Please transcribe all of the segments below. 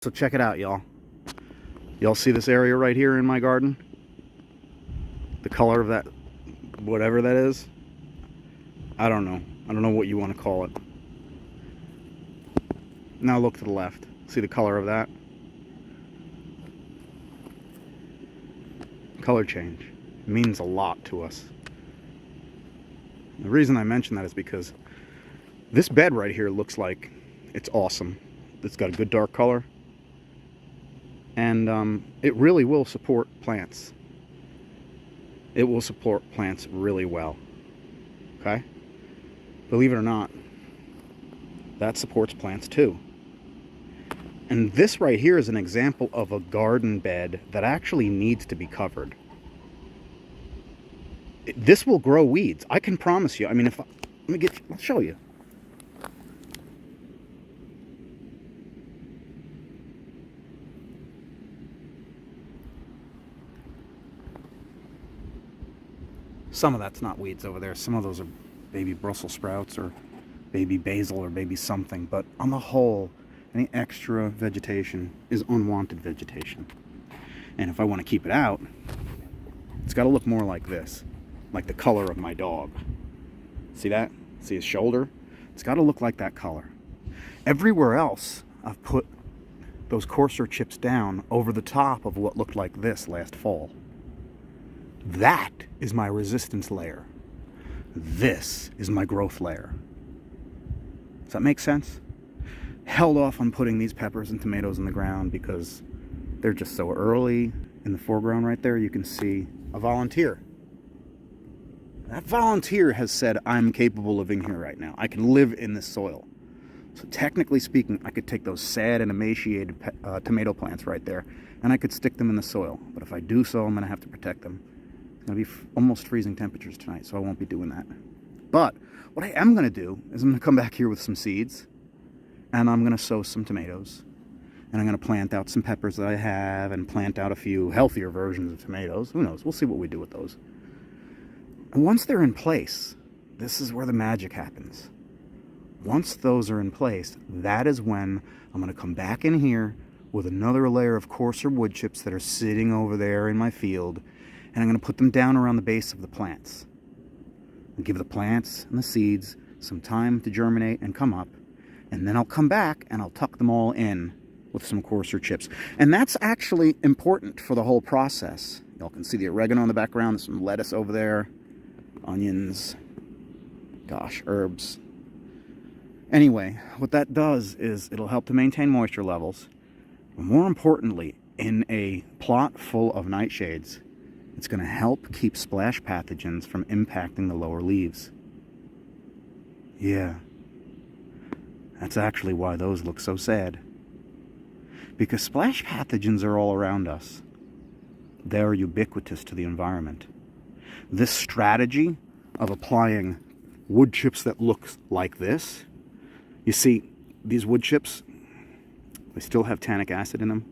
So check it out, y'all. Y'all see this area right here in my garden? The color of that, whatever that is? I don't know. I don't know what you want to call it. Now look to the left. See the color of that? Color change. It means a lot to us. The reason I mention that is because this bed right here looks like it's awesome. It's got a good dark color. And it really will support plants. It will support plants really well. Okay? Believe it or not, that supports plants too. And this right here is an example of a garden bed that actually needs to be covered. This will grow weeds. I can promise you. I mean, I'll show you. Some of that's not weeds over there. Some of those are baby Brussels sprouts or baby basil or baby something. But on the whole, any extra vegetation is unwanted vegetation. And if I want to keep it out, it's got to look more like this. Like the color of my dog. See that? See his shoulder? It's got to look like that color. Everywhere else, I've put those coarser chips down over the top of what looked like this last fall. That is my resistance layer. This is my growth layer. Does that make sense? Held off on putting these peppers and tomatoes in the ground because they're just so early. In the foreground right there, you can see a volunteer. That volunteer has said, I'm capable of living here right now. I can live in this soil. So technically speaking, I could take those sad and emaciated tomato plants right there, and I could stick them in the soil. But if I do so, I'm going to have to protect them. It's going to be almost freezing temperatures tonight, so I won't be doing that. But what I am going to do is I'm going to come back here with some seeds, and I'm going to sow some tomatoes. And I'm going to plant out some peppers that I have, and plant out a few healthier versions of tomatoes. Who knows? We'll see what we do with those. And once they're in place, this is where the magic happens. Once those are in place, that is when I'm going to come back in here with another layer of coarser wood chips that are sitting over there in my field, and I'm going to put them down around the base of the plants. And give the plants and the seeds some time to germinate and come up, and then I'll come back and I'll tuck them all in with some coarser chips. And that's actually important for the whole process. Y'all can see the oregano in the background, there's some lettuce over there, onions, gosh, herbs. Anyway, what that does is it'll help to maintain moisture levels. But more importantly, in a plot full of nightshades, it's going to help keep splash pathogens from impacting the lower leaves. Yeah, that's actually why those look so sad. Because splash pathogens are all around us. They're ubiquitous to the environment. This strategy of applying wood chips that look like this, you see, these wood chips, they still have tannic acid in them.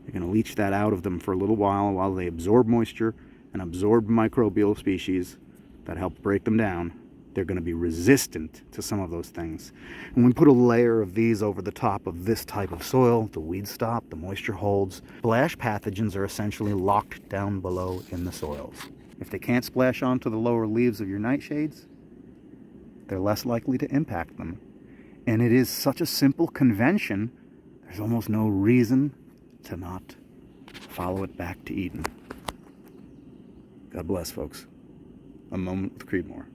You're going to leach that out of them for a little while they absorb moisture and absorb microbial species that help break them down. They're going to be resistant to some of those things. And when we put a layer of these over the top of this type of soil, the weeds stop, the moisture holds. Splash pathogens are essentially locked down below in the soils. If they can't splash onto the lower leaves of your nightshades, they're less likely to impact them. And it is such a simple convention, there's almost no reason to not follow it back to Eden. God bless, folks. A moment with Creedmoor.